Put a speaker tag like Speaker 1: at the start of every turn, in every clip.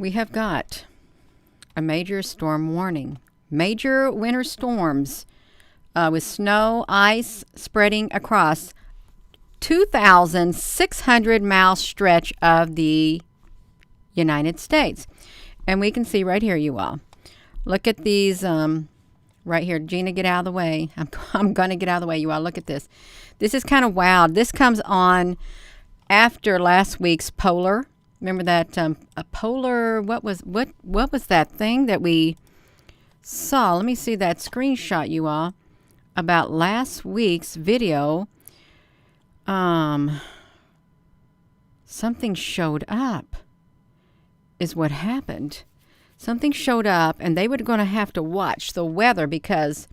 Speaker 1: we have got a major storm warning. Major winter storms with snow, ice spreading across 2,600-mile stretch of the United States. And we can see right here, you all. Look at these right here. Gina, get out of the way. I'm going to get out of the way, you all. Look at this. This is kind of wild. This comes on after last week's polar. Remember that a polar, what was that thing that we saw? Let me see that screenshot, you all, about last week's video. Something showed up is what happened. Something showed up, and they were going to have to watch the weather because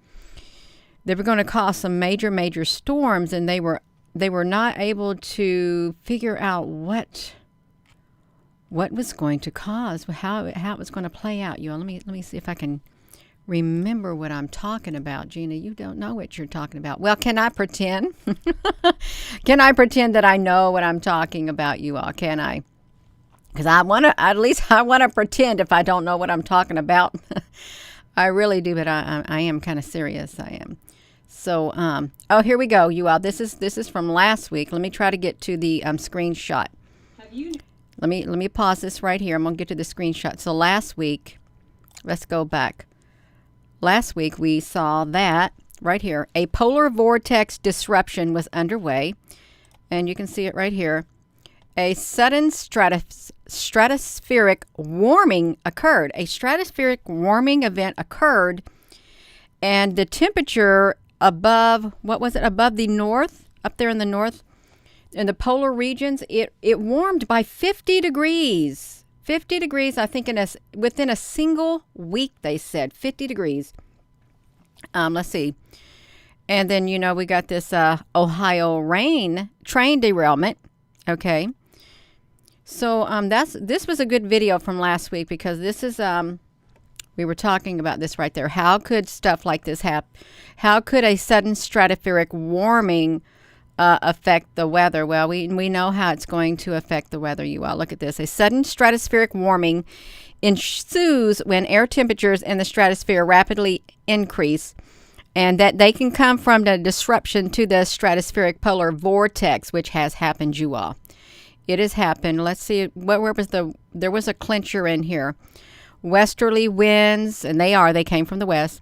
Speaker 1: they were going to cause some major storms, and they were not able to figure out what was going to cause, how it was going to play out. You all, let me see if I can remember what I'm talking about. Gina, you don't know what you're talking about. Well, can I pretend? Can I pretend that I know what I'm talking about, you all? Can I? Because I want to pretend if I don't know what I'm talking about. I really do, but I am kind of serious. I am. So, oh, here we go, you all. This is from last week. Let me try to get to the screenshot. Let me pause this right here. I'm going to get to the screenshot. So last week, let's go back. Last week we saw that right here. A polar vortex disruption was underway. And you can see it right here. A sudden stratospheric warming occurred. A stratospheric warming event occurred. And the temperature above, what was it? Above the north, up there in the north, in the polar regions, it warmed by 50 degrees. 50 degrees, I think, within a single week, they said. 50 degrees. Let's see. And then, we got this Ohio train derailment. Okay. So this was a good video from last week because this is, we were talking about this right there. How could stuff like this happen? How could a sudden stratospheric warming affect the weather? Well, we know how it's going to affect the weather, you all. Look at this. A sudden stratospheric warming ensues when air temperatures in the stratosphere rapidly increase, and that they can come from the disruption to the stratospheric polar vortex, which has happened, you all. It has happened. Let's see. Where was there was a clincher in here. Westerly winds, and they came from the west.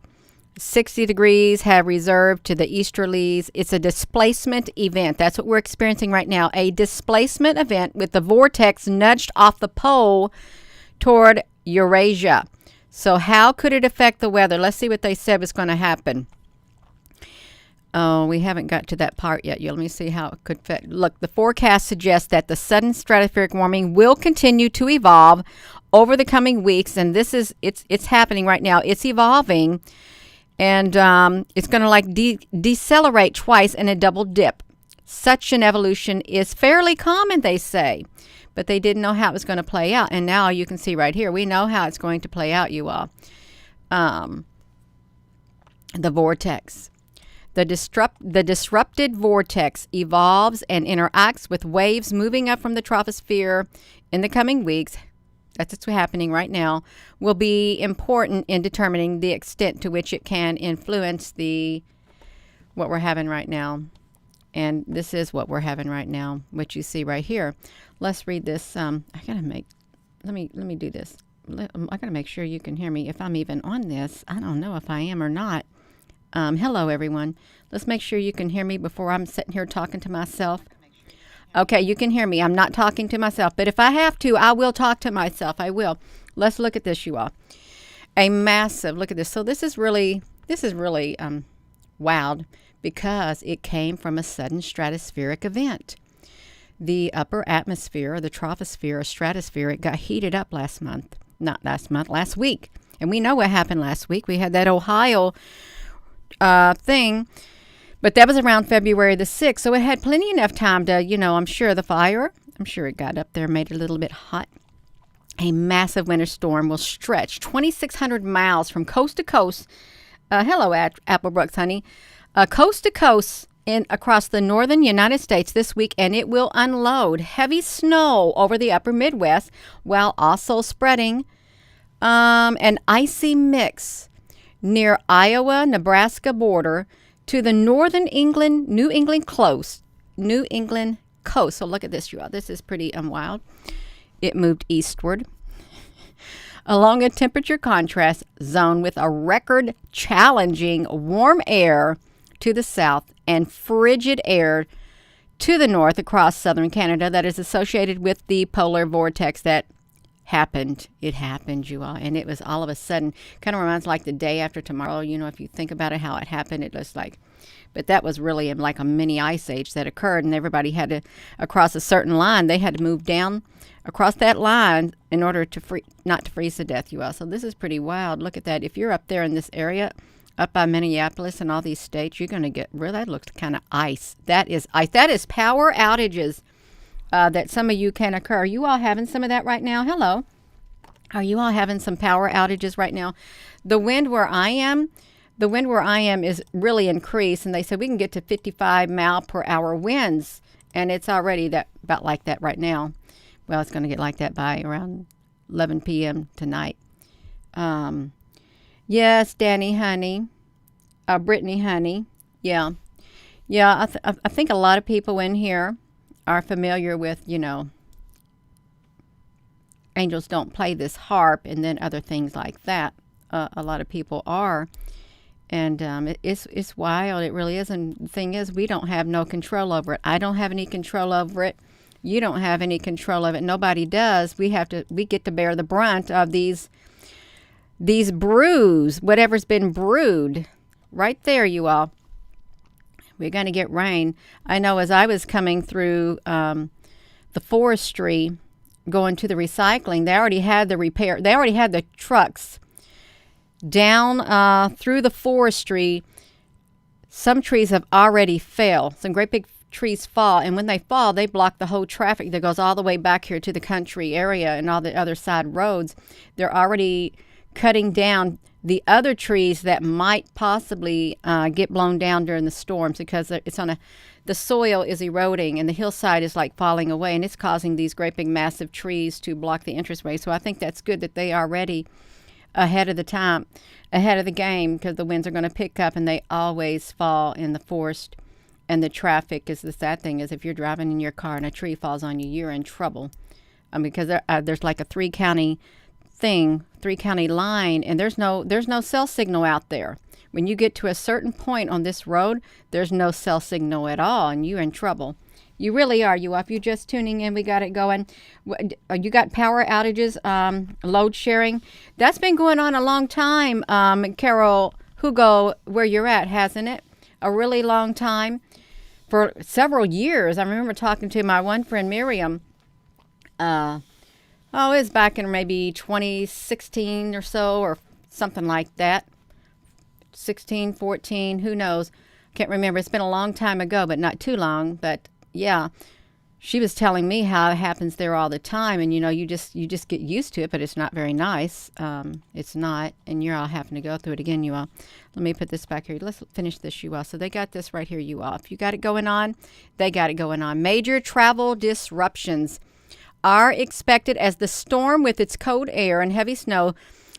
Speaker 1: 60 degrees have reserved to the easterlies. It's a displacement event. That's what we're experiencing right now. A displacement event with the vortex nudged off the pole toward Eurasia. So how could it affect the weather? Let's see what they said was going to happen. Oh, we haven't got to that part yet. Let me see how it could affect. Look, the forecast suggests that the sudden stratospheric warming will continue to evolve over the coming weeks. And it's happening right now. It's evolving. And it's going to decelerate twice in a double dip. Such an evolution is fairly common, they say. But they didn't know how it was going to play out. And now you can see right here, we know how it's going to play out, you all. The vortex. The disrupted vortex evolves and interacts with waves moving up from the troposphere in the coming weeks. That's what's happening right now, will be important in determining the extent to which it can influence what we're having right now. And this is what we're having right now, which you see right here. Let's read this. Let me do this. I gotta make sure you can hear me if I'm even on this. I don't know if I am or not. Hello, everyone. Let's make sure you can hear me before I'm sitting here talking to myself. Okay, you can hear me. I'm not talking to myself, but if I have to, I will talk to myself. I will. Let's look at this, you all. Look at this. So this is really wild because it came from a sudden stratospheric event. The upper atmosphere, or the troposphere, or stratosphere, it got heated up last week. And we know what happened last week. We had that Ohio thing. But that was around February the 6th, so it had plenty enough time to, I'm sure it got up there, made it a little bit hot. A massive winter storm will stretch 2,600 miles from coast to coast. Hello, Applebrooks, honey. Coast to coast across the northern United States this week, and it will unload heavy snow over the upper Midwest while also spreading an icy mix near Iowa, Nebraska border to the northern New England coast. So look at this, you all. This is pretty wild. It moved eastward along a temperature contrast zone with a record challenging warm air to the south and frigid air to the north across southern Canada that is associated with the polar vortex that happened. It happened, you all, and it was all of a sudden. Kind of reminds like the day after tomorrow. You know, if you think about it, how it happened, it was like, but that was really like a mini ice age that occurred, and everybody had to, across a certain line, they had to move down across that line in order to not to freeze to death, you all. So this is pretty wild. Look at that. If you're up there in this area, up by Minneapolis and all these states, you're going to get, really, that looks kind of ice. That is ice. That is power outages that some of you can occur. Are you all having some of that right now? Hello. Are you all having some power outages right now? The wind where I am is really increased, and they said we can get to 55 mile per hour winds, and it's already about like that right now. Well, it's going to get like that by around 11 p.m. tonight. Yes, Danny, honey. Brittany, honey. Yeah. I think a lot of people in here are familiar with, angels don't play this harp and then other things like that. A lot of people are. And it's wild. It really is. And the thing is, we don't have no control over it. I don't have any control over it. You don't have any control of it. Nobody does. We get to bear the brunt of these brews, whatever's been brewed. Right there, you all. We're going to get rain. I know as I was coming through the forestry, going to the recycling, they already had the trucks down through the forestry. Some trees have already fell. Some great big trees fall, and when they fall, they block the whole traffic that goes all the way back here to the country area and all the other side roads. They're already cutting down the other trees that might possibly get blown down during the storms because the soil is eroding and the hillside is like falling away, and it's causing these great big massive trees to block the entranceway. So I think that's good that they are ready ahead of the game, because the winds are going to pick up, and they always fall in the forest. And the traffic is the sad thing is if you're driving in your car and a tree falls on you, you're in trouble. Because there's like a three county line, and there's no cell signal out there. When you get to a certain point on this road, there's no cell signal at all, and you're in trouble. You really are. If you're just tuning in, we got it going. You got power outages, load sharing. That's been going on a long time, Carol Hugo, where you're at, hasn't it? A really long time. For several years. I remember talking to my one friend, Miriam. It was back in maybe 2016 or so, or something like that. 16, 14, who knows? Can't remember. It's been a long time ago, but not too long. But yeah, she was telling me how it happens there all the time, and you just get used to it, but it's not very nice. It's not, and you're all having to go through it again, you all. Let me put this back here. Let's finish this, you all. So they got this right here, you all. If you got it going on, they got it going on. Major travel disruptions are expected as the storm with its cold air and heavy snow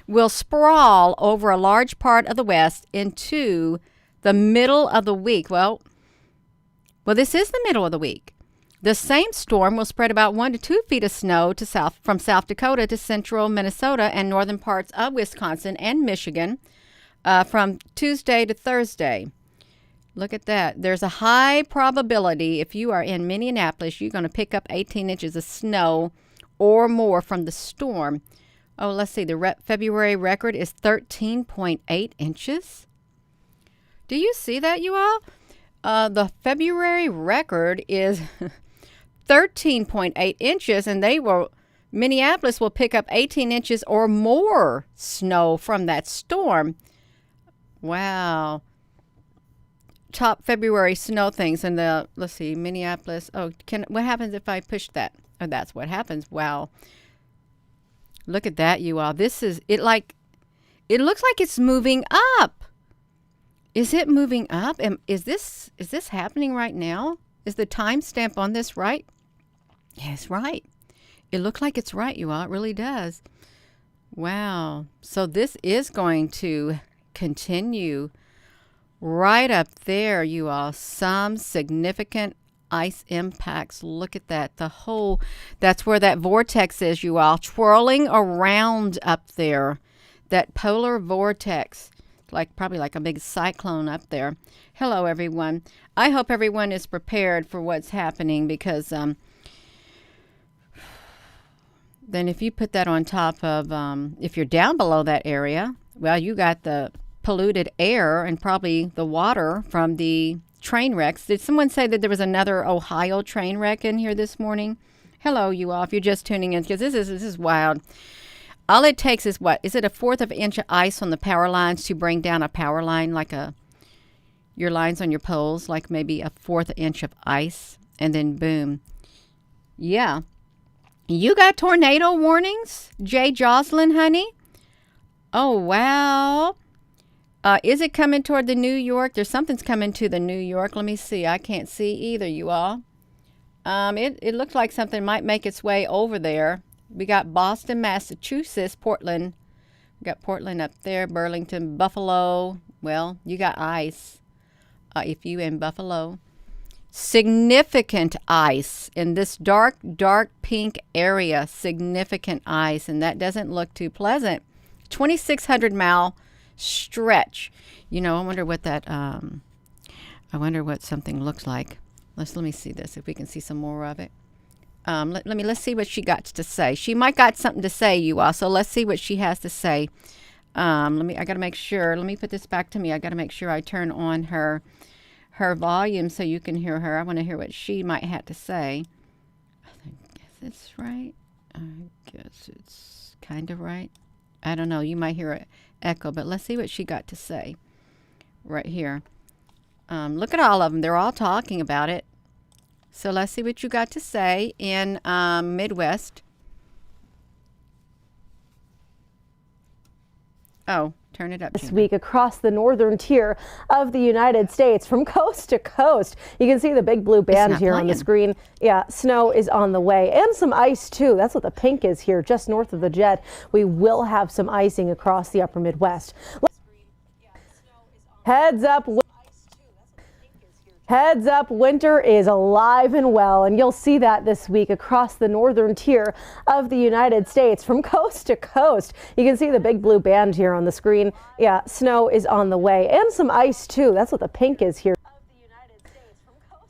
Speaker 1: will sprawl over a large part of the West into the middle of the week. Well, this is the middle of the week. The same storm will spread about 1 to 2 feet of snow from South Dakota to central Minnesota and northern parts of Wisconsin and Michigan from Tuesday to Thursday. Look at that. There's a high probability if you are in Minneapolis, you're going to pick up 18 inches of snow or more from the storm. Oh, let's see. The February record is 13.8 inches. Do you see that, you all? The February record is 13.8 inches, and Minneapolis will pick up 18 inches or more snow from that storm. Wow. Top February snow things, and let's see, Minneapolis. What happens if I push that? Oh, that's what happens. Wow. Look at that, you all. It looks like it's moving up. Is it moving up? Is this happening right now? Is the timestamp on this right? Yes, right. It looks like it's right, you all. It really does. Wow. So this is going to continue right up there, you all. Some significant ice impacts. Look at that. That's where that vortex is, you all. Twirling around up there. That polar vortex. Probably like a big cyclone up there. Hello, everyone. I hope everyone is prepared for what's happening because then if you put that on top of, if you're down below that area, well, you got the polluted air and probably the water from the train wrecks. Did someone say that there was another Ohio train wreck in here this morning? Hello, you all, if you're just tuning in, because this is wild. All it takes is what? Is it a fourth of an inch of ice on the power lines to bring down a power line, your lines on your poles, like maybe a fourth inch of ice, and then boom. Yeah. You got tornado warnings, Jay Jocelyn, honey? Oh, wow. Is it coming toward the New York? Something's coming to the New York. Let me see. I can't see either, you all. It looks like something might make its way over there. We got Boston, Massachusetts, Portland. We got Portland up there, Burlington, Buffalo. Well, you got ice if you in Buffalo. Significant ice in this dark pink area. Significant ice, and that doesn't look too pleasant. 2,600-mile stretch. You know, I wonder what something looks like. Let me see this, if we can see some more of it. Let's see what she got to say. She might got something to say, you all. So let's see what she has to say. I got to make sure. Let me put this back to me. I got to make sure I turn on her volume so you can hear her. I want to hear what she might have to say. I guess it's right. I guess it's kind of right. I don't know. You might hear an echo, but let's see what she got to say right here. Look at all of them. They're all talking about it. So let's see what you got to say in Midwest. Oh, turn it up.
Speaker 2: This week across the northern tier of the United States from coast to coast. You can see the big blue band here on the screen. Yeah, snow is on the way and some ice too. That's what the pink is here just north of the jet. We will have some icing across the upper Midwest. Heads up. Heads up, winter is alive and well, and you'll see that this week across the northern tier of the United States from coast to coast. You can see the big blue band here on the screen. Yeah, snow is on the way and some ice too. That's what the pink is here.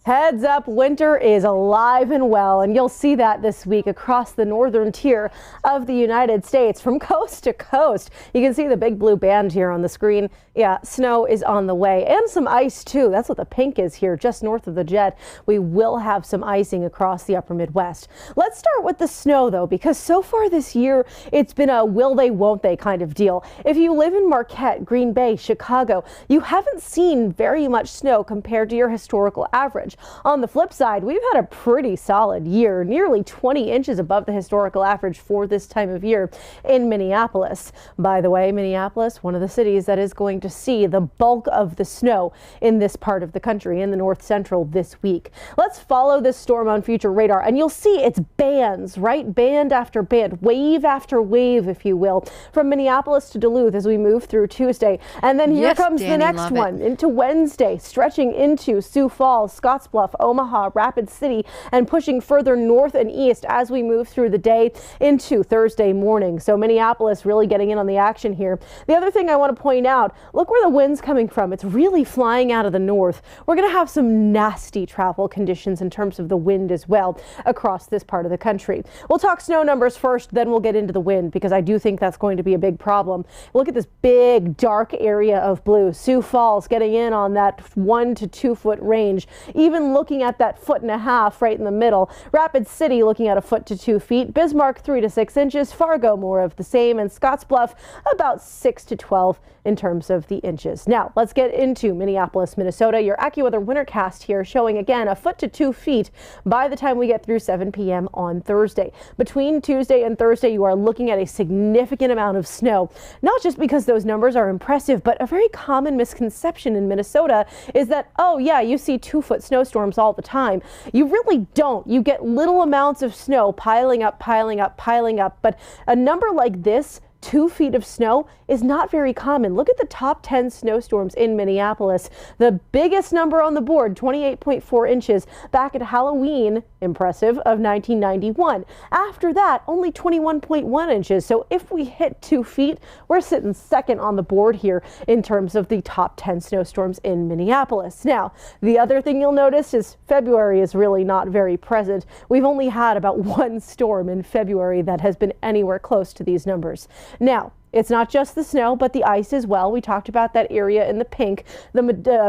Speaker 2: Heads up, winter is alive and well, and you'll see that this week across the northern tier of the United States from coast to coast. You can see the big blue band here on the screen. Yeah, snow is on the way and some ice too. That's what the pink is here just north of the jet. We will have some icing across the upper Midwest. Let's start with the snow though, because so far this year it's been a will they won't they kind of deal. If you live in Marquette, Green Bay, Chicago, you haven't seen very much snow compared to your historical average. On the flip side, we've had a pretty solid year, nearly 20 inches above the historical average for this time of year in Minneapolis. By the way, Minneapolis, one of the cities that is going to see the bulk of the snow in this part of the country, in the north central this week. Let's follow this storm on future radar, and you'll see it's bands, right? Band after band, wave after wave, if you will, from Minneapolis to Duluth as we move through Tuesday. And then here comes the next one into Wednesday, stretching into Sioux Falls, Scottsbluff, Omaha, Rapid City, and pushing further north and east as we move through the day into Thursday morning. So Minneapolis really getting in on the action here. The other thing I want to point out, look where the wind's coming from. It's really flying out of the north. We're going to have some nasty travel conditions in terms of the wind as well across this part of the country. We'll talk snow numbers first, then we'll get into the wind because I do think that's going to be a big problem. Look at this big dark area of blue. Sioux Falls getting in on that 1 to 2 foot range. Even even looking at that 1.5 feet right in the middle. Rapid City looking at 1 foot to 2 feet. Bismarck 3 to 6 inches. Fargo more of the same, and Scottsbluff about 6 to 12 in terms of the inches. Now let's get into Minneapolis, Minnesota. Your AccuWeather wintercast here showing again 1 foot to 2 feet by the time we get through 7 p.m. on Thursday. Between Tuesday and Thursday, you are looking at a significant amount of snow, not just because those numbers are impressive, but a very common misconception in Minnesota is that, oh yeah, you see 2-foot snowstorms all the time. You really don't. You get little amounts of snow piling up, but a number like this, 2 feet of snow, is not very common. Look at the top 10 snowstorms in Minneapolis. The biggest number on the board, 28.4 inches, back at Halloween, impressive, of 1991. After that, only 21.1 inches. So if we hit 2 feet, we're sitting second on the board here in terms of the top 10 snowstorms in Minneapolis. Now, the other thing you'll notice is February is really not very present. We've only had about one storm in February that has been anywhere close to these numbers. Now, it's not just the snow, but the ice as well. We talked about that area in the pink, the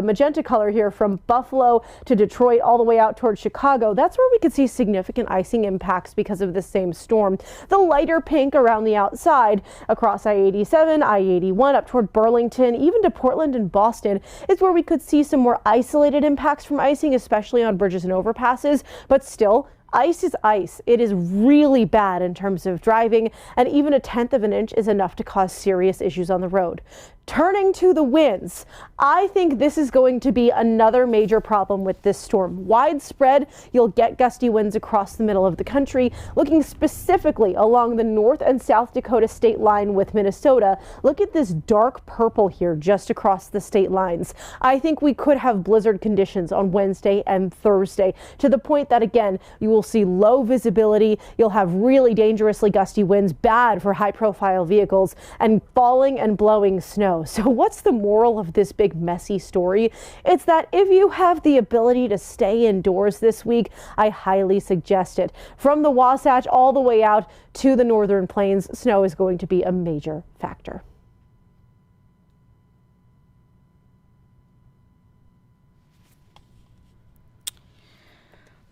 Speaker 2: magenta color here from Buffalo to Detroit all the way out towards Chicago. That's where we could see significant icing impacts because of the same storm. The lighter pink around the outside across I-87, I-81 up toward Burlington, even to Portland and Boston is where we could see some more isolated impacts from icing, especially on bridges and overpasses, but still, ice is ice. It is really bad in terms of driving, and even 1/10 of an inch is enough to cause serious issues on the road. Turning to the winds, I think this is going to be another major problem with this storm. Widespread, you'll get gusty winds across the middle of the country, looking specifically along the North and South Dakota state line with Minnesota. Look at this dark purple here just across the state lines. I think we could have blizzard conditions on Wednesday and Thursday, to the point that, again, you will see low visibility. You'll have really dangerously gusty winds, bad for high-profile vehicles, and falling and blowing snow. So what's the moral of this big messy story? It's that if you have the ability to stay indoors this week, I highly suggest it. From the Wasatch all the way out to the northern plains, snow is going to be a major factor.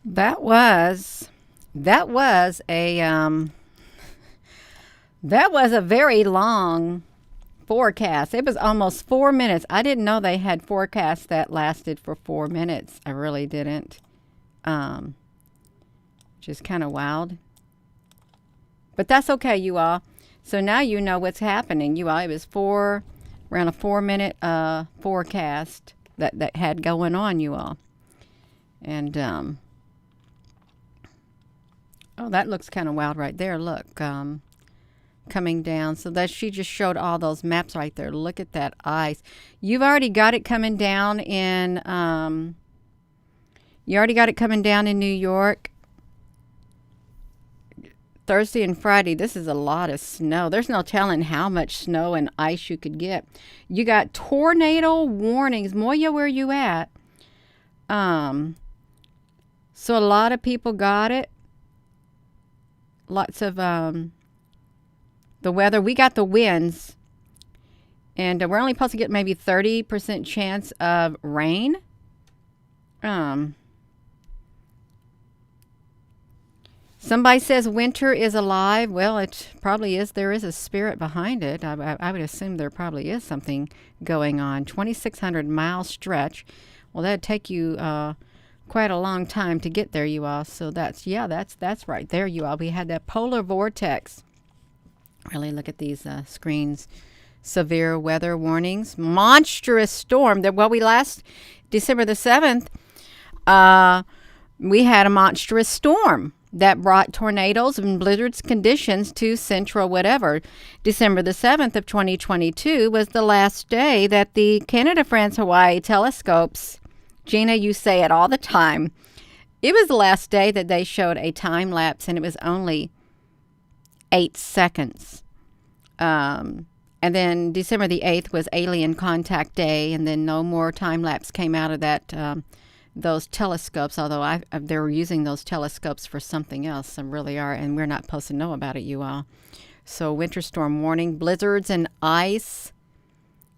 Speaker 1: That was a very long forecast. It was almost 4 minutes. I didn't know they had forecasts that lasted for 4 minutes. I really didn't. Just kind of wild. But that's okay, you all. So now you know what's happening, you all. It was around a 4-minute forecast that had going on, you all. And oh, that looks kind of wild right there. Look, coming down. So that she just showed all those maps right there. Look at that ice. You've already got it coming down in New York. Thursday and Friday, this is a lot of snow. There's no telling how much snow and ice you could get. You got tornado warnings. Moya, where you at? So a lot of people got it. Lots of the weather. We got the winds, and we're only supposed to get maybe 30% chance of rain. Somebody says winter is alive. Well, it probably is. There is a spirit behind it. I would assume there probably is something going on. 2,600-mile stretch. Well, that'd take you quite a long time to get there, you all. So that's right there, you all. We had that polar vortex. Really look at these screens. Severe weather warnings. Monstrous storm. December the 7th, we had a monstrous storm that brought tornadoes and blizzards conditions to central whatever. December the 7th of 2022 was the last day that the Canada, France, Hawaii telescopes, Gina, you say it all the time, it was the last day that they showed a time lapse, and it was only 8 seconds. And then December the 8th was Alien Contact Day, and then no more time lapse came out of that those telescopes, although they were using those telescopes for something else. Some really are, and we're not supposed to know about it, you all. So winter storm warning, blizzards and ice.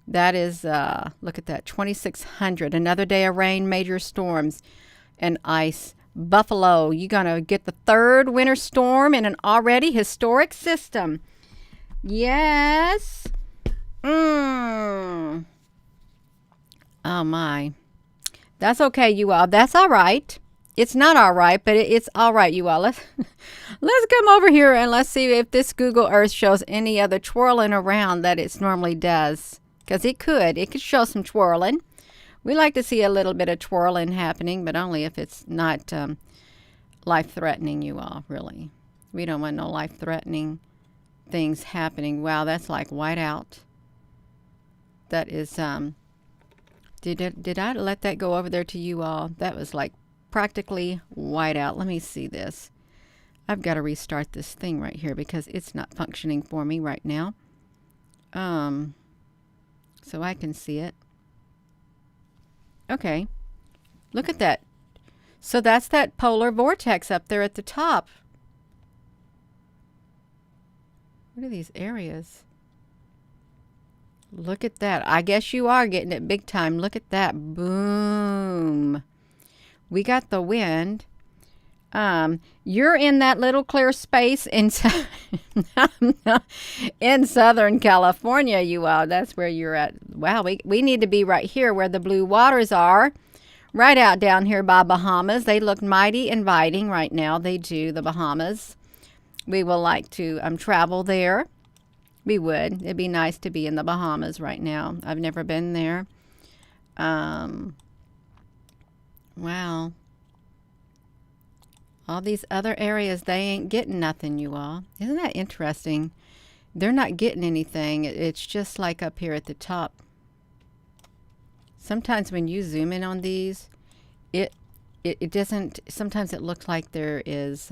Speaker 1: That is, look at that, 2,600. Another day of rain, major storms. and ice. Buffalo, you're going to get the third winter storm in an already historic system. Yes. Oh, my. That's okay, you all. That's all right. It's not all right, but it's all right, you all. Let's come over here and let's see if this Google Earth shows any other twirling around that it normally does. Because it could show some twirling. We like to see a little bit of twirling happening, but only if it's not life-threatening, you all, really. We don't want no life-threatening things happening. Wow, that's like whiteout. That is, did I let that go over there to you all? That was like practically whiteout. Let me see this. I've got to restart this thing right here because it's not functioning for me right now. So I can see it. Okay. Look at that. So that's that polar vortex up there at the top. What are these areas? Look at that. I guess you are getting it big time. Look at that. Boom. We got the wind. You're in that little clear space in in Southern California, you all. That's where you're at. Wow, we need to be right here where the blue waters are. Right out down here by Bahamas. They look mighty inviting right now. They do, the Bahamas. We will like to travel there. We would. It'd be nice to be in the Bahamas right now. I've never been there. Wow. All these other areas, they ain't getting nothing, you all. Isn't that interesting? They're not getting anything. It's just like up here at the top. Sometimes when you zoom in on these, it doesn't, sometimes it looks like there is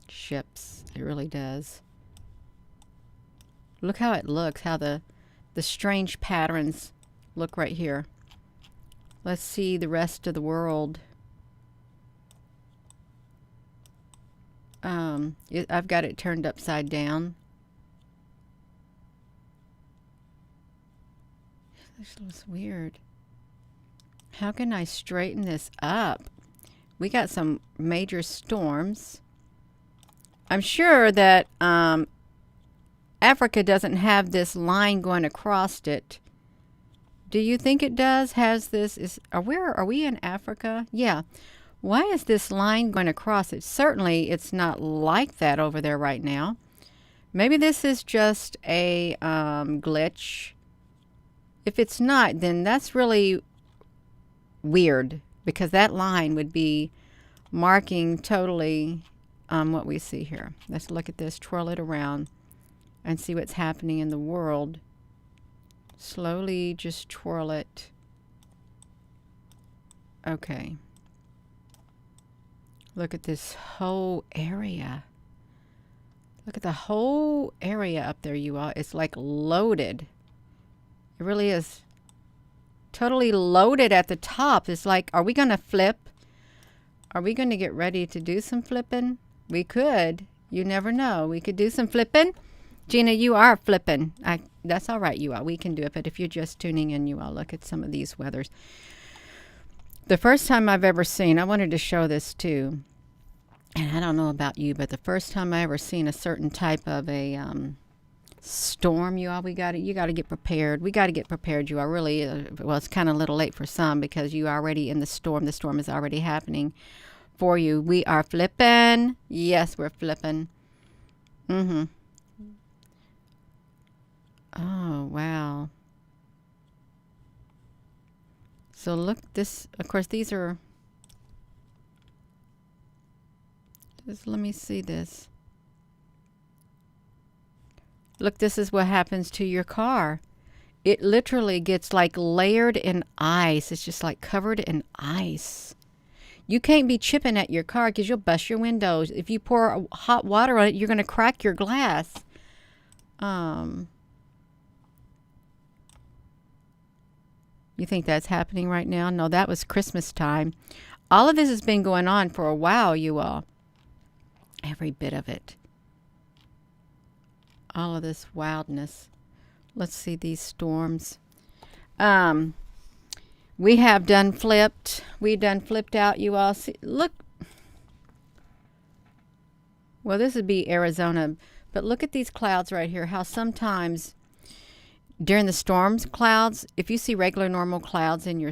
Speaker 1: ships. It really does. Look how it looks, how the strange patterns look right here. Let's see the rest of the world. I've got it turned upside down. This looks weird. How can I straighten this up? We got some major storms. I'm sure that Africa doesn't have this line going across it. Do you think it does? Has this? Where are we in Africa? Yeah. Why is this line going across it? Certainly, it's not like that over there right now. Maybe this is just a glitch. If it's not, then that's really weird because that line would be marking totally what we see here. Let's look at this, twirl it around, and see what's happening in the world. Slowly just twirl it. Okay. Look at this whole area. Look at the whole area up there, you all. It's like loaded. It really is totally loaded at the top. It's like, are we going to flip? Are we going to get ready to do some flipping? We could. You never know. We could do some flipping. Gina, you are flipping. That's all right, you all. We can do it. But if you're just tuning in, you all, look at some of these weathers. The first time I've ever seen, I wanted to show this too. And I don't know about you, but the first time I ever seen a certain type of a storm, you all, you got to get prepared. We got to get prepared, you all. Really, well, it's kind of a little late for some because you are already in the storm. The storm is already happening for you. We are flipping. Yes, we're flipping. Mm-hmm. Oh, wow. So look, this, of course, these are, just let me see this. Look, this is what happens to your car. It literally gets like layered in ice. It's just like covered in ice. You can't be chipping at your car because you'll bust your windows. If you pour hot water on it, you're going to crack your glass. You think that's happening right now? No, that was Christmas time. All of this has been going on for a while, you all. Every bit of it. All of this wildness. Let's see these storms. We have done flipped. We've done flipped out. You all see, look. Well, this would be Arizona, but look at these clouds right here. How sometimes during the storms clouds, if you see regular normal clouds in your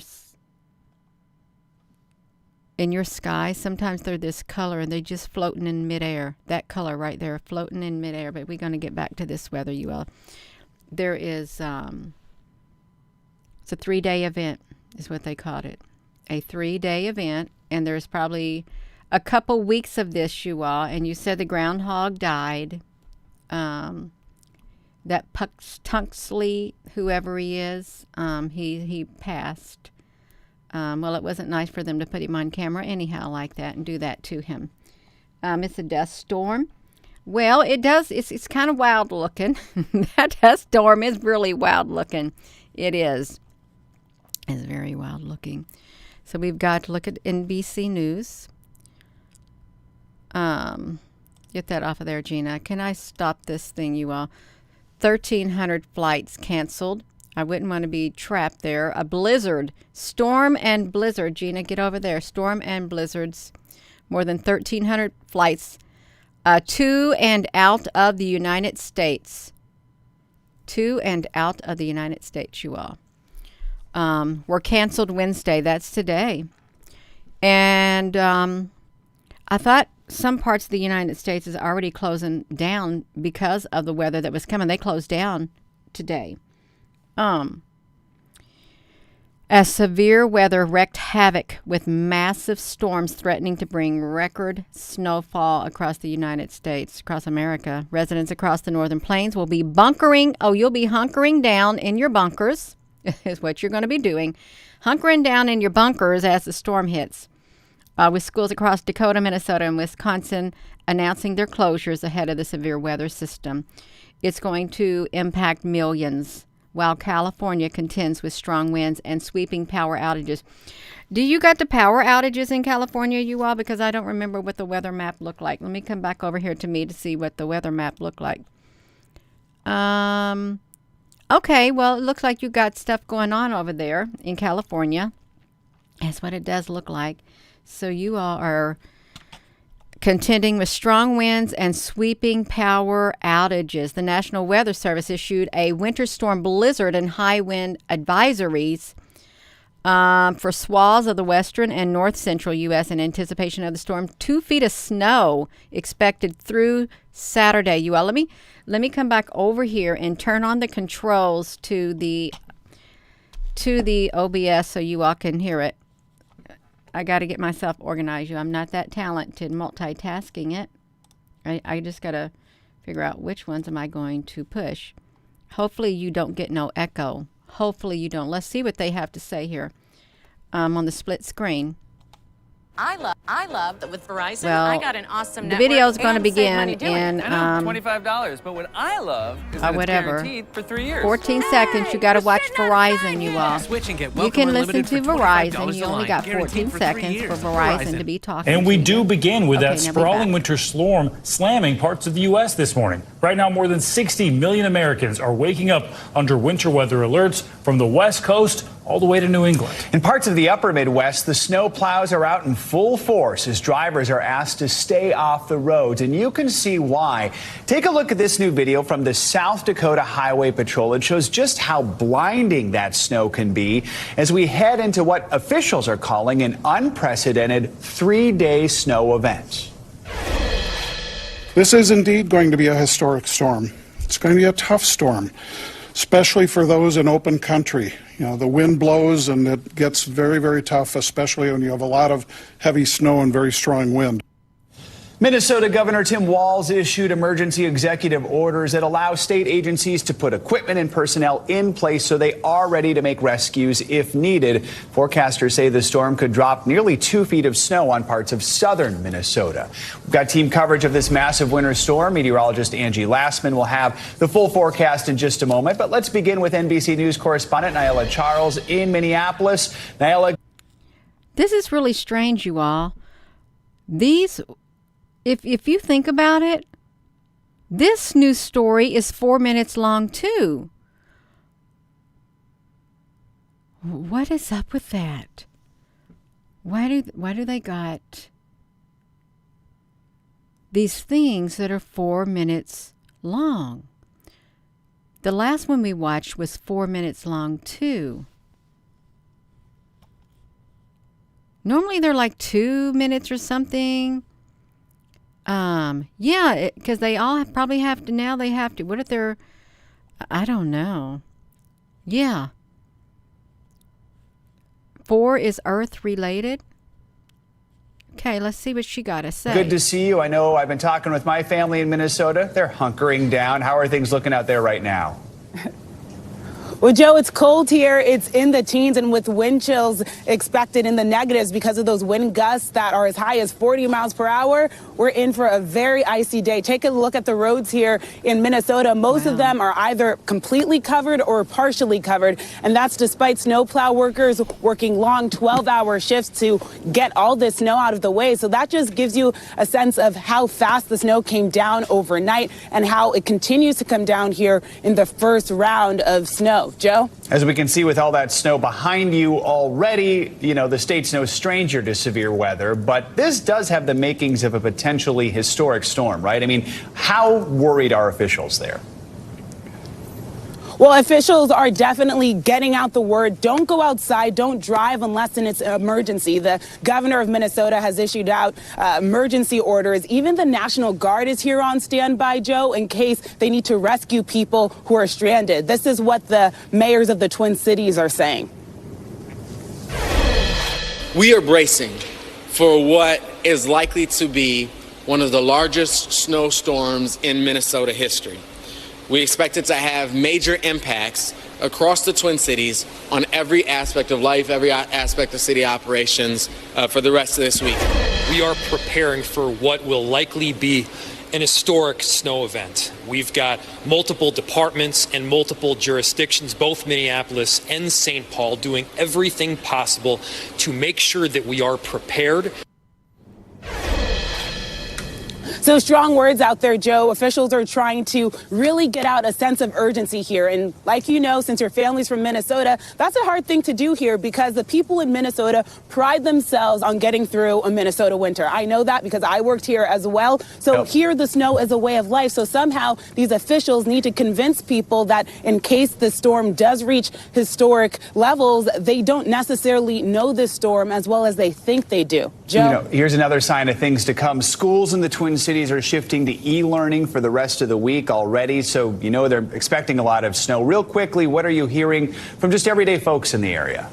Speaker 1: sky, sometimes they're this color and they're just floating in midair. That color right there, floating in midair. But we're going to get back to this weather, you all. There is, it's a 3-day event is what they called it. A 3-day event, and there's probably a couple weeks of this, you all. And you said the groundhog died. That Tunxley, whoever he is, he passed. Well, it wasn't nice for them to put him on camera anyhow like that and do that to him. It's a dust storm. Well, it's kind of wild looking. That dust storm is really wild looking. It is. It's very wild looking. So we've got to look at NBC News. Get that off of there, Gina. Can I stop this thing, you all? 1,300 flights canceled. I wouldn't want to be trapped there. A blizzard. Storm and blizzard. Gina, get over there. Storm and blizzards. More than 1,300 flights to and out of the United States. To and out of the United States, you all. Were canceled Wednesday. That's today. And I thought some parts of the United States is already closing down because of the weather that was coming. They closed down today. As severe weather wreaked havoc with massive storms threatening to bring record snowfall across the United States, across America. Residents across the northern plains will be bunkering. Oh, you'll be hunkering down in your bunkers is what you're going to be doing. Hunkering down in your bunkers as the storm hits. With schools across Dakota, Minnesota, and Wisconsin announcing their closures ahead of the severe weather system. It's going to impact millions, while California contends with strong winds and sweeping power outages. Do you got the power outages in California, you all? Because I don't remember what the weather map looked like. Let me come back over here to me to see what the weather map looked like. Okay, well, it looks like you got stuff going on over there in California. That's what it does look like. So you all are contending with strong winds and sweeping power outages. The National Weather Service issued a winter storm blizzard and high wind advisories for swaths of the western and north central U.S. in anticipation of the storm. 2 feet of snow expected through Saturday. You all, let me come back over here and turn on the controls to the OBS so you all can hear it. I got to get myself organized. I'm not that talented multitasking it. I just got to figure out which ones am I going to push. Hopefully you don't get no echo. Hopefully you don't. Let's see what they have to say here on the split screen.
Speaker 3: I love that with Verizon,
Speaker 1: well,
Speaker 3: I got an awesome
Speaker 1: the
Speaker 3: network.
Speaker 1: video is going to
Speaker 3: and save
Speaker 1: begin
Speaker 3: money doing
Speaker 1: in
Speaker 3: it.
Speaker 4: I know, $25, but what I love is that it's
Speaker 1: whatever.
Speaker 4: guaranteed for 3 years.
Speaker 1: 14 seconds. You got to watch Verizon, you all.
Speaker 5: Switch and get
Speaker 1: You can listen to
Speaker 5: $welcome
Speaker 1: Verizon. You
Speaker 5: a
Speaker 1: only
Speaker 5: line,
Speaker 1: got 14
Speaker 5: guaranteed for 3
Speaker 1: seconds for
Speaker 5: years.
Speaker 1: Verizon to be talking.
Speaker 6: And we
Speaker 1: to
Speaker 6: do
Speaker 1: you.
Speaker 6: begin with that
Speaker 1: Okay, now be
Speaker 6: sprawling
Speaker 1: back.
Speaker 6: winter storm slamming parts of the U.S. this morning. Right now, more than 60 million Americans are waking up under winter weather alerts from the West Coast all the way to New England.
Speaker 7: In parts of the upper Midwest, the snow plows are out in full force as drivers are asked to stay off the roads, and you can see why. Take a look at this new video from the South Dakota Highway Patrol. It shows just how blinding that snow can be as we head into what officials are calling an unprecedented 3-day snow event.
Speaker 8: This is indeed going to be a historic storm. It's going to be a tough storm, especially for those in open country. You know, the wind blows and it gets very, very tough, especially when you have a lot of heavy snow and very strong wind.
Speaker 7: Minnesota Governor Tim Walz issued emergency executive orders that allow state agencies to put equipment and personnel in place so they are ready to make rescues if needed. Forecasters say the storm could drop nearly 2 feet of snow on parts of southern Minnesota. We've got team coverage of this massive winter storm. Meteorologist Angie Lassman will have the full forecast in just a moment. But let's begin with NBC News correspondent Nyla Charles in Minneapolis. Nyla.
Speaker 1: This is really strange, you all. If you think about it, this news story is 4 minutes long too. What is up with that? Why do they got these things that are 4 minutes long? The last one we watched was 4 minutes long too. Normally they're like 2 minutes or something. Yeah, because they all probably have to, now they have to. What if they're, I don't know. Yeah. 4 is Earth related. Okay, let's see what she got to say.
Speaker 7: Good to see you. I know I've been talking with my family in Minnesota. They're hunkering down. How are things looking out there right now?
Speaker 5: Well, Joe, it's cold here. It's in the teens and with wind chills expected in the negatives because of those wind gusts that are as high as 40 miles per hour. We're in for a very icy day. Take a look at the roads here in Minnesota. Most of them are either completely covered or partially covered. And that's despite snowplow workers working long 12-hour shifts to get all this snow out of the way. So that just gives you a sense of how fast the snow came down overnight and how it continues to come down here in the first round of snow. Joe?
Speaker 7: As we can see with all that snow behind you already, the state's no stranger to severe weather, but this does have the makings of a potentially historic storm, right? I mean, how worried are officials there?
Speaker 5: Well, officials are definitely getting out the word. Don't go outside. Don't drive unless it's an emergency. The governor of Minnesota has issued out emergency orders. Even the National Guard is here on standby, Joe, in case they need to rescue people who are stranded. This is what the mayors of the Twin Cities are saying.
Speaker 9: We are bracing for what is likely to be one of the largest snowstorms in Minnesota history. We expect it to have major impacts across the Twin Cities on every aspect of life, every aspect of city operations for the rest of this week.
Speaker 10: We are preparing for what will likely be an historic snow event. We've got multiple departments and multiple jurisdictions, both Minneapolis and St. Paul, doing everything possible to make sure that we are prepared.
Speaker 5: So strong words out there, Joe. Officials are trying to really get out a sense of urgency here. And like you know, since your family's from Minnesota, that's a hard thing to do here because the people in Minnesota pride themselves on getting through a Minnesota winter. I know that because I worked here as well. So here the snow is a way of life. So somehow these officials need to convince people that in case the storm does reach historic levels, they don't necessarily know this storm as well as they think they do. Joe?
Speaker 7: Here's another sign of things to come. Schools in the Twin Cities are shifting to e-learning for the rest of the week already, so they're expecting a lot of snow. Real quickly, what are you hearing from just everyday folks in the area?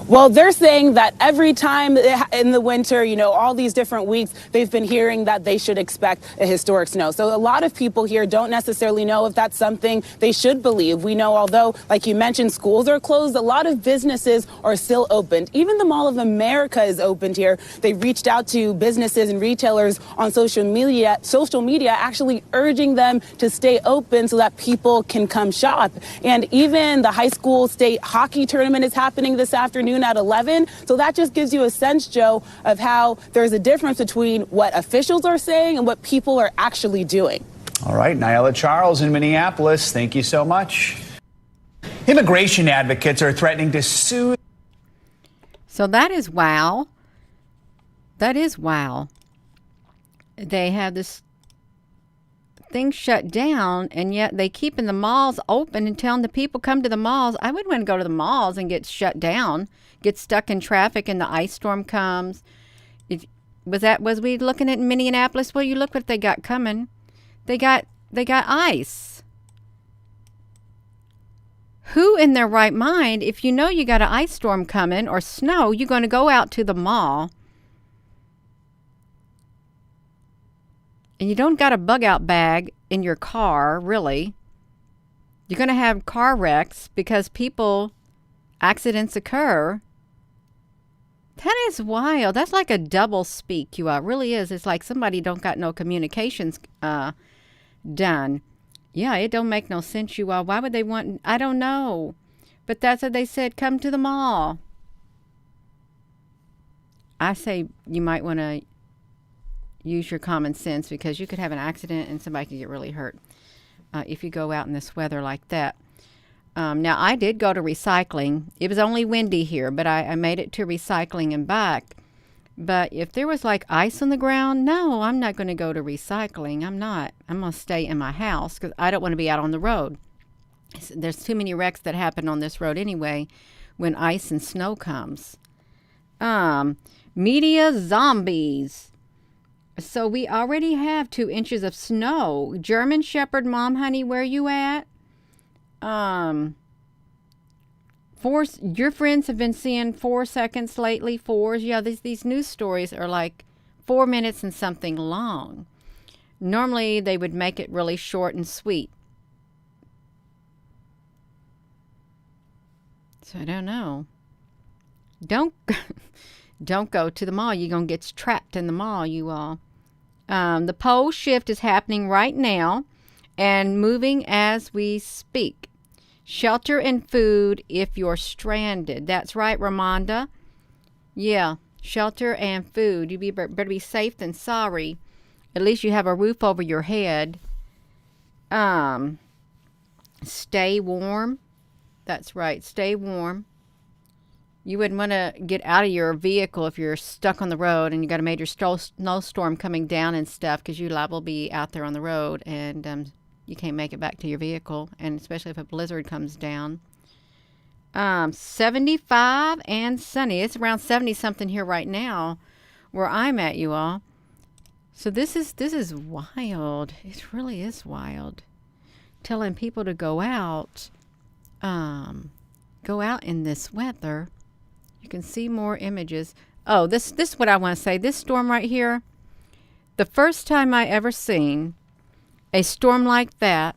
Speaker 5: Well, they're saying that every time in the winter, all these different weeks, they've been hearing that they should expect a historic snow. So a lot of people here don't necessarily know if that's something they should believe. We know, although, like you mentioned, schools are closed, a lot of businesses are still open. Even the Mall of America is opened here. They reached out to businesses and retailers on social media, actually urging them to stay open so that people can come shop. And even the high school state hockey tournament is happening this afternoon at 11. So that just gives you a sense, Joe, of how there's a difference between what officials are saying and what people are actually doing.
Speaker 7: All right, Nyla Charles in Minneapolis, thank you so much. Immigration advocates are threatening to sue.
Speaker 1: So that is wow. That is wow. They have this thing shut down, and yet they keeping the malls open and telling the people come to the malls. I wouldn't want to go to the malls and get shut down, get stuck in traffic, and the ice storm comes. Was we looking at Minneapolis? Well, you look what they got coming. They got ice. Who in their right mind, if you know you got an ice storm coming or snow, you're going to go out to the mall and you don't got a bug out bag in your car, really. You're going to have car wrecks because accidents occur. That is wild. That's like a double speak, you all. It really is. It's like somebody don't got no communications done. Yeah, it don't make no sense, you all. Why would they want, I don't know. But that's what they said, come to the mall. I say you might want to use your common sense because you could have an accident and somebody could get really hurt if you go out in this weather like that. Now, I did go to recycling. It was only windy here, but I made it to recycling and back. But if there was like ice on the ground, no, I'm not going to go to recycling. I'm not. I'm going to stay in my house because I don't want to be out on the road. There's too many wrecks that happen on this road anyway when ice and snow comes. Media zombies. So we already have 2 inches of snow. German Shepherd Mom Honey, where you at? Your friends have been seeing 4 seconds lately. 4s. Yeah, these news stories are like 4 minutes and something long. Normally they would make it really short and sweet. So I don't know. Don't go to the mall. You're going to get trapped in the mall, you all. The pole shift is happening right now and moving as we speak. Shelter and food if you're stranded. That's right, Ramonda. Yeah, shelter and food. You better be safe than sorry. At least you have a roof over your head. Stay warm. That's right, stay warm. You wouldn't want to get out of your vehicle if you're stuck on the road and you got a major snowstorm coming down and stuff, because you liable to be out there on the road and you can't make it back to your vehicle, and especially if a blizzard comes down. 75 and sunny. It's around 70 something here right now where I'm at, you all. So this is wild. It really is wild. Telling people to go out in this weather. You can see more images. Oh, this is what I want to say. This storm right here, the first time I ever seen a storm like that,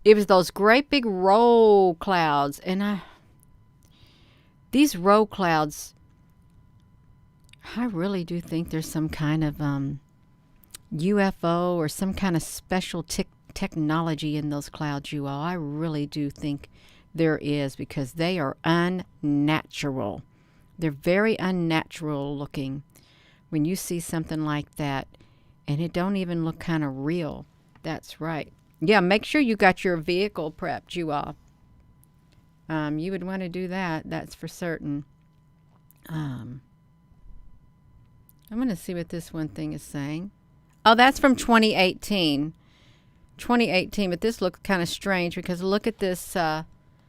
Speaker 1: it was those great big roll clouds. And these roll clouds, I really do think there's some kind of UFO or some kind of special technology in those clouds, you all. I really do think there is, because they are unnatural. They're very unnatural looking when you see something like that, and it don't even look kind of real. That's right. Yeah, make sure you got your vehicle prepped, you all. You would want to do that, that's for certain. I'm going to see what this one thing is saying. Oh, that's from 2018. 2018, but this looks kind of strange because look at this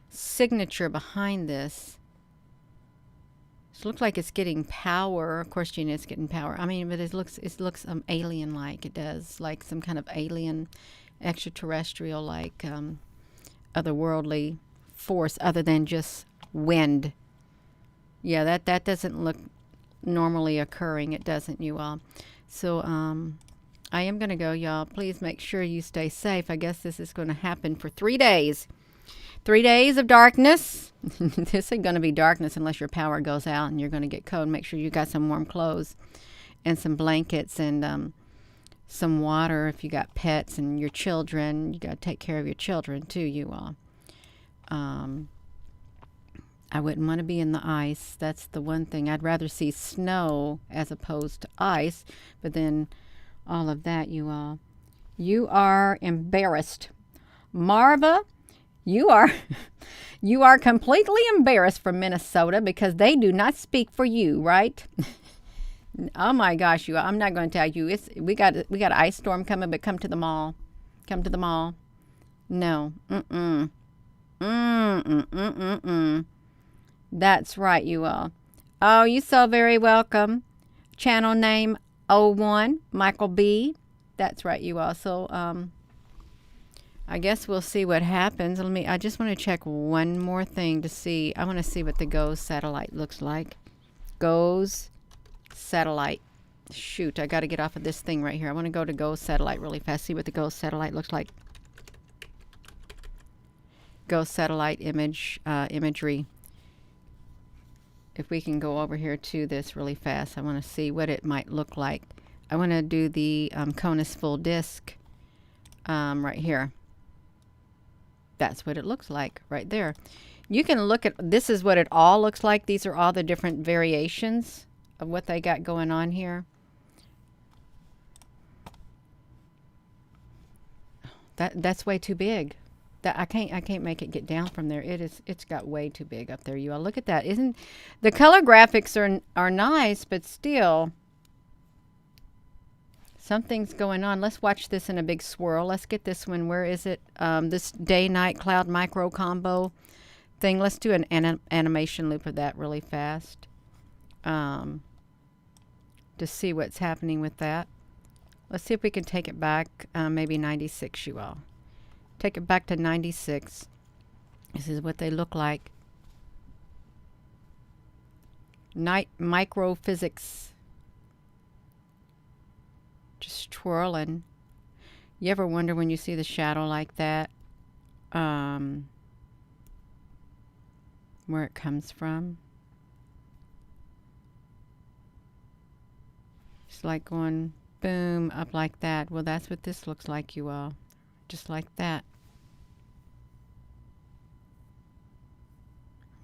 Speaker 1: signature behind this. It looks like it's getting power. Of course, you know it's getting power. I mean, but it looks alien-like. It does, like some kind of alien, extraterrestrial, like otherworldly force other than just wind. Yeah, that doesn't look normally occurring. It doesn't, you all. So I am going to go, y'all. Please make sure you stay safe. I guess this is going to happen for 3 days. 3 days of darkness. This ain't going to be darkness unless your power goes out and you're going to get cold. Make sure you got some warm clothes and some blankets and some water if you got pets and your children. You got to take care of your children too, you all. I wouldn't want to be in the ice. That's the one thing. I'd rather see snow as opposed to ice. But then all of that, you all. You are embarrassed. Marva, you are completely embarrassed from Minnesota because they do not speak for you, right? Oh my gosh, you! I'm not going to tell you. We got an ice storm coming, but come to the mall. Come to the mall. No. That's right, you all. Oh, you so very welcome. Channel name 01 Michael B. That's right, you all. So I guess we'll see what happens. I just want to check one more thing to see. I want to see what the GOES satellite looks like. GOES satellite. Shoot, I got to get off of this thing right here. I want to go to GOES satellite really fast. See what the GOES satellite looks like. GOES satellite imagery. If we can go over here to this really fast, I want to see what it might look like. I want to do the CONUS full disc right here. That's what it looks like right there. You can look at, this is what it all looks like. These are all the different variations of what they got going on here. That's way too big. That I can't make it get down from there. It's got way too big up there. You all look at that. Isn't the color graphics are nice, but still something's going on. Let's watch this in a big swirl. Let's get this one. Where is it? This day night cloud micro combo thing. Let's do an animation loop of that really fast. To see what's happening with that. Let's see if we can take it back, maybe 96, you all. Take it back to 96. This is what they look like. Night microphysics. Just twirling. You ever wonder when you see the shadow like that, where it comes from? It's like going boom up like that. Well, that's what this looks like, you all. Just like that.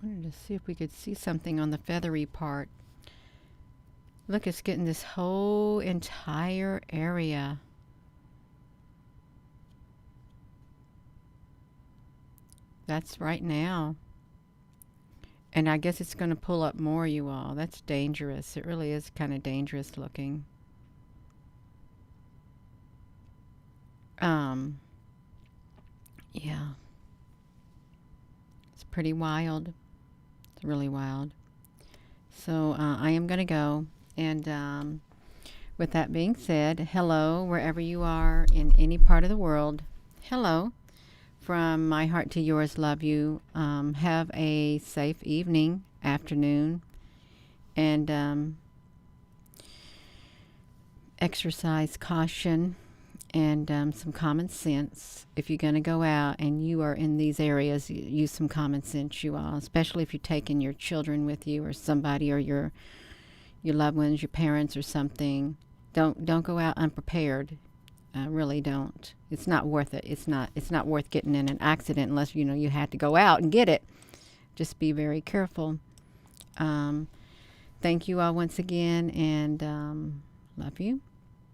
Speaker 1: I wanted to see if we could see something on the feathery part. Look, it's getting this whole entire area. That's right now. And I guess it's going to pull up more, you all. That's dangerous. It really is kind of dangerous looking. Yeah. It's pretty wild. It's really wild. So I am going to go. And with that being said, hello, wherever you are in any part of the world. Hello. From my heart to yours, love you. Have a safe evening, afternoon, and exercise caution and some common sense. If you're going to go out and you are in these areas, use some common sense, you all, especially if you're taking your children with you or somebody or your loved ones, your parents or something. Don't go out unprepared. Really don't. It's not worth it. It's not worth getting in an accident unless you had to go out and get it. Just be very careful. Thank you all once again, and love you.